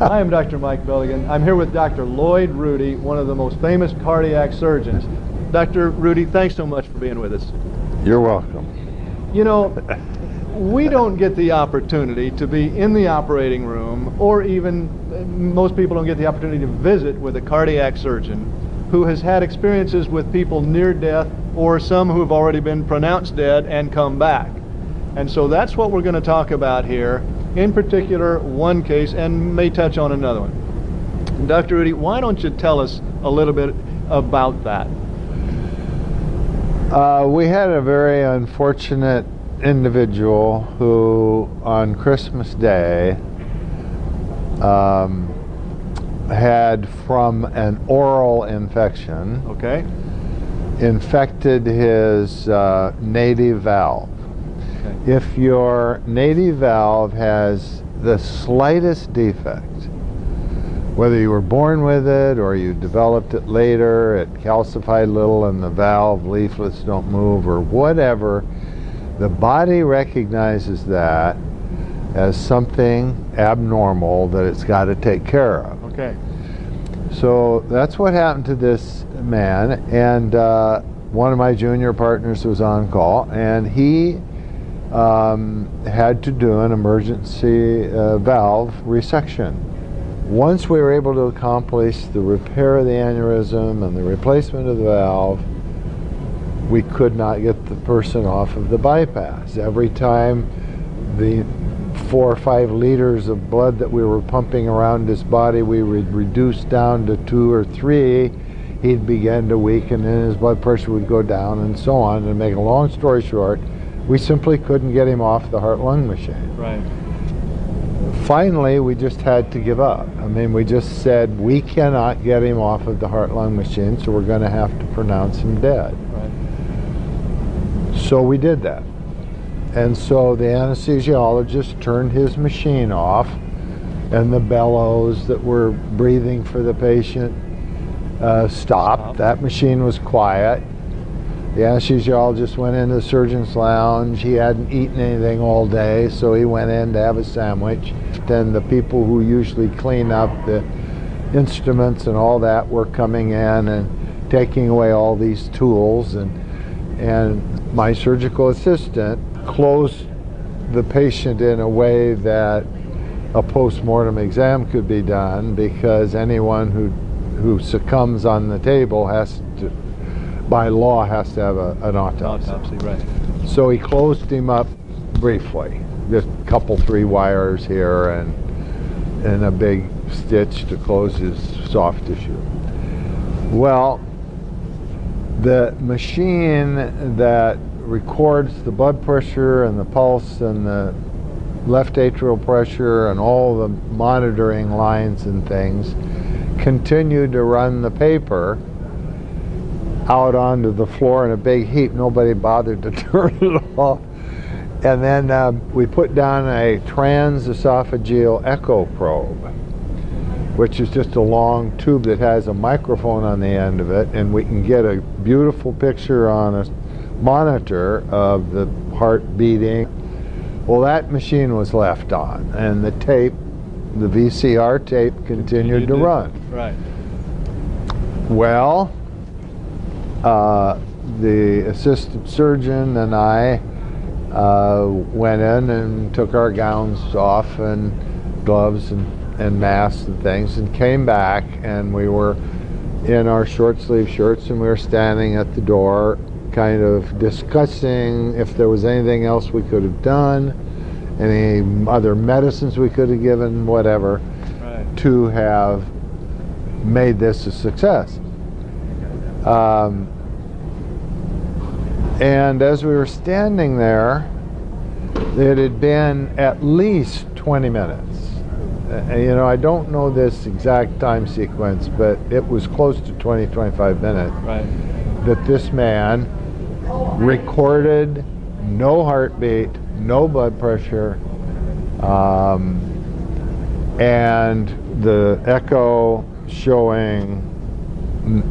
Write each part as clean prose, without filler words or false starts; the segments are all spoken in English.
I am Dr. Mike Belligan. I'm here with Dr. Lloyd Rudy, one of the most famous cardiac surgeons. Dr. Rudy, thanks so much for being with us. You're welcome. You know, we don't get the opportunity to be in the operating room, or even most people don't get the opportunity to visit with a cardiac surgeon who has had experiences with people near death, or some who have already been pronounced dead and come back. And so that's what we're going to talk about here, in particular one case, and may touch on another one. Dr. Rudy, why don't you tell us a little bit about that? We had a very unfortunate individual who on Christmas Day had, from an oral infection, infected his native valve. Okay. If your native valve has the slightest defect, whether you were born with it or you developed it later, it calcified a little and the valve leaflets don't move or whatever, the body recognizes that as something abnormal that it's got to take care of. Okay. So that's what happened to this man, and one of my junior partners was on call, and he had to do an emergency valve resection. Once we were able to accomplish the repair of the aneurysm and the replacement of the valve, we could not get the person off of the bypass. Every time the 4 or 5 liters of blood that we were pumping around his body, we would reduce down to 2 or 3, he'd begin to weaken and his blood pressure would go down and so on. And to make a long story short, we simply couldn't get him off the heart-lung machine. Right. Finally, we just had to give up. I mean, we just said, we cannot get him off of the heart-lung machine, so we're going to have to pronounce him dead. Right. So we did that. And so the anesthesiologist turned his machine off, and the bellows that were breathing for the patient stopped. That machine was quiet. The anesthesiologist went into the surgeon's lounge. He hadn't eaten anything all day, so he went in to have a sandwich. Then the people who usually clean up the instruments and all that were coming in and taking away all these tools, and my surgical assistant closed the patient in a way that a post-mortem exam could be done, because anyone who succumbs on the table has to, by law, has to have an autopsy. Right. So he closed him up briefly, just a couple 3 wires here and a big stitch to close his soft tissue. Well, the machine that records the blood pressure and the pulse and the left atrial pressure and all the monitoring lines and things continued to run the paper out onto the floor in a big heap. Nobody bothered to turn it off. And then we put down a transesophageal echo probe, which is just a long tube that has a microphone on the end of it, and we can get a beautiful picture on a monitor of the heart beating. Well, that machine was left on, and the tape, the VCR tape, continued to run. Right. Well, the assistant surgeon and I went in and took our gowns off and gloves and masks and things, and came back, and we were in our short sleeve shirts, and we were standing at the door kind of discussing if there was anything else we could have done, any other medicines we could have given, whatever, right, to have made this a success. And as we were standing there, it had been at least 20 minutes. You know, I don't know this exact time sequence, but it was close to 20-25 minutes, right, that this man recorded no heartbeat, no blood pressure, and the echo showing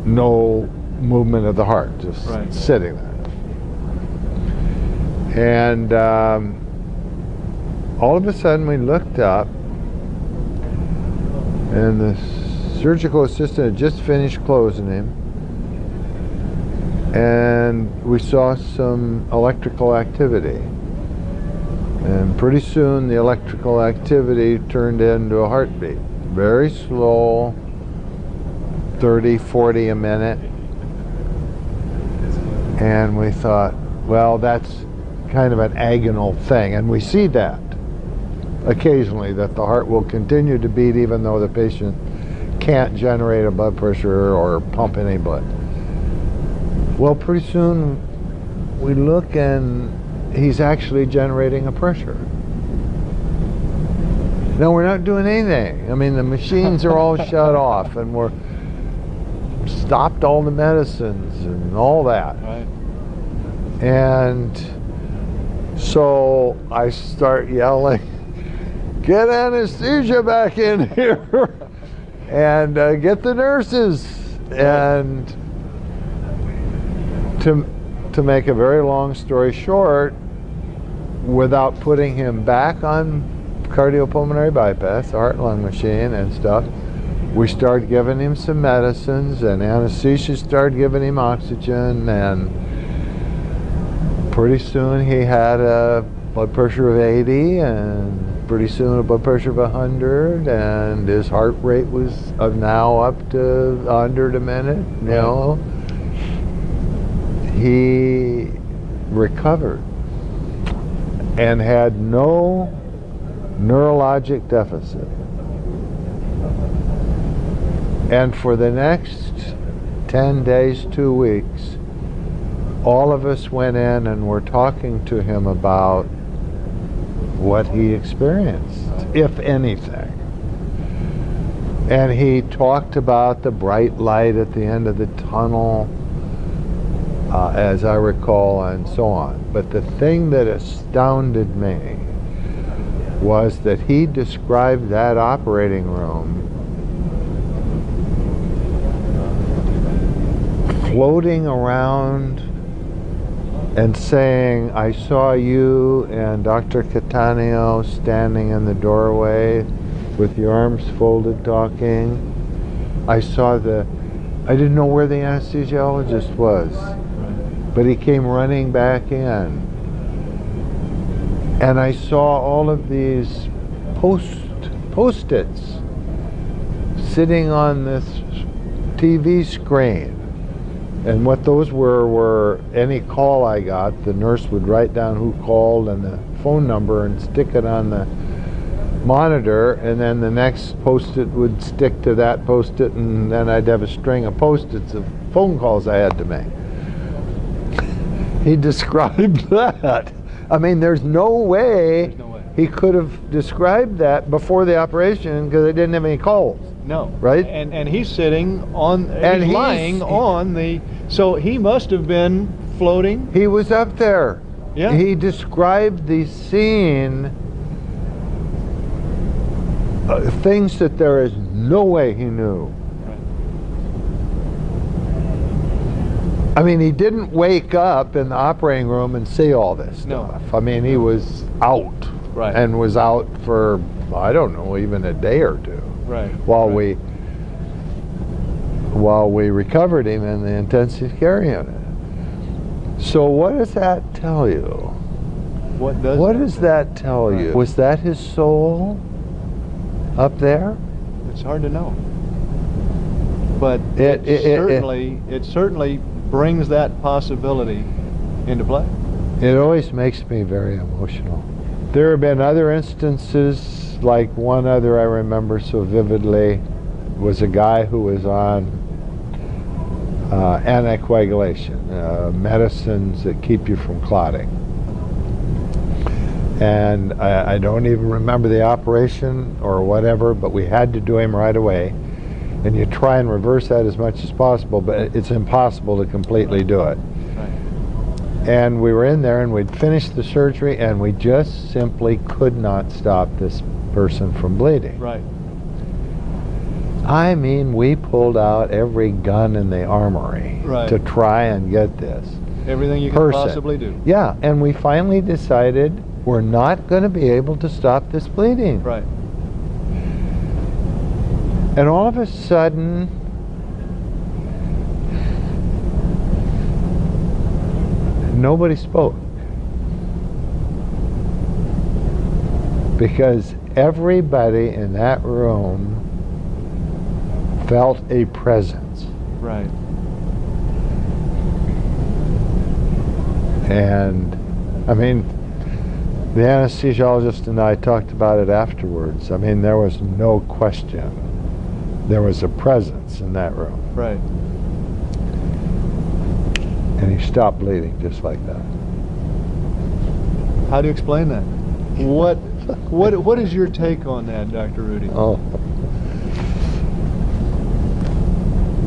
no movement of the heart, just right, sitting there. And all of a sudden we looked up, And the surgical assistant had just finished closing him, and we saw some electrical activity. And pretty soon the electrical activity turned into a heartbeat. Very slow, 30, 40 a minute. And we thought, well, that's kind of an agonal thing. And we see that occasionally, that the heart will continue to beat even though the patient can't generate a blood pressure or pump any blood. Well, pretty soon we look and he's actually generating a pressure. No, we're not doing anything. I mean, the machines are all shut off, and we're stopped all the medicines and all that. Right. And so I start yelling, "Get anesthesia back in here!" and get the nurses. And to make a very long story short, without putting him back on cardiopulmonary bypass, the heart and lung machine and stuff, we started giving him some medicines, and anesthesia started giving him oxygen, and pretty soon he had a blood pressure of 80, and pretty soon a blood pressure of 100, and his heart rate was now up to 100 a minute, you know. He recovered and had no neurologic deficit. And for the next 10 days, 2 weeks, all of us went in and were talking to him about what he experienced, if anything. And he talked about the bright light at the end of the tunnel, as I recall, and so on. But the thing that astounded me was that he described that operating room floating around and saying, "I saw you and Dr. Cattaneo standing in the doorway with your arms folded talking. I didn't know where the anesthesiologist was, but he came running back in. And I saw all of these post-its sitting on this TV screen. And what those were any call I got, the nurse would write down who called and the phone number and stick it on the monitor, and then the next post-it would stick to that post-it, and then I'd have a string of post-its of phone calls I had to make." He described that. I mean, there's no way he could have described that before the operation, because they didn't have any calls. No. Right? And he's sitting on, and he's lying on the, so he must have been floating. He was up there. Yeah. He described the scene, things that there is no way he knew. I mean, he didn't wake up in the operating room and see all this stuff. No. I mean, he was out. Right. And was out for, I don't know, even a day or two. Right. While we recovered him in the intensive care unit. So what does that tell you? What does that tell you? Was that his soul up there? It's hard to know. But it certainly brings that possibility into play. It always makes me very emotional. There have been other instances, like one other I remember so vividly was a guy who was on anticoagulation, medicines that keep you from clotting. And I don't even remember the operation or whatever, but we had to do him right away. And you try and reverse that as much as possible, but it's impossible to completely do it. And we were in there and we'd finished the surgery and we just simply could not stop this person from bleeding. Right. I mean, we pulled out every gun in the armory to try and get this everything you can possibly do. Yeah, and we finally decided we're not going to be able to stop this bleeding. Right. And all of a sudden, nobody spoke. Because everybody in that room felt a presence. Right. And, I mean, the anesthesiologist and I talked about it afterwards. I mean, there was no question. There was a presence in that room. Right. And he stopped bleeding just like that. How do you explain that? What is your take on that, Dr. Rudy? Oh.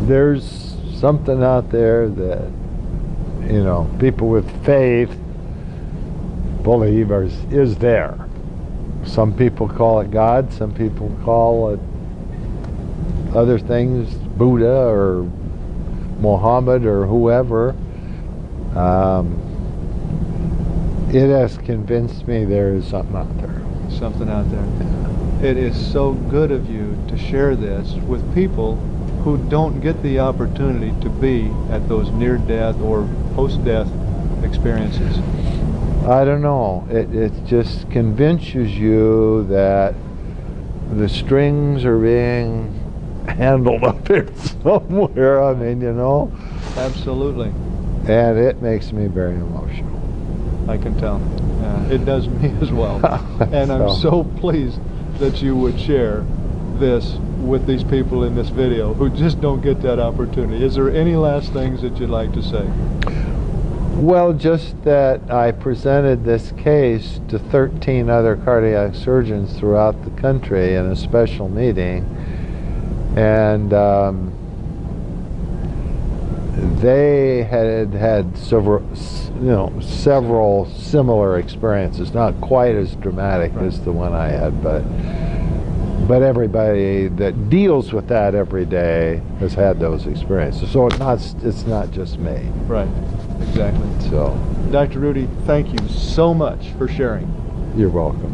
There's something out there that, you know, people with faith believe is there. Some people call it God, some people call it other things, Buddha or Muhammad or whoever. It has convinced me there is something out there. Something out there. It is so good of you to share this with people who don't get the opportunity to be at those near-death or post-death experiences. I don't know. It just convinces you that the strings are being handled up here somewhere. I mean, you know. Absolutely. And it makes me very emotional. I can tell. It does me as well. And I'm so pleased that you would share this with these people in this video who just don't get that opportunity. Is there any last things that you'd like to say? Well, just that I presented this case to 13 other cardiac surgeons throughout the country in a special meeting, and they had several similar experiences, not quite as dramatic as the one I had, but everybody that deals with that every day has had those experiences. So it's not just me. Right. Exactly. So, Dr. Rudy, thank you so much for sharing. You're welcome.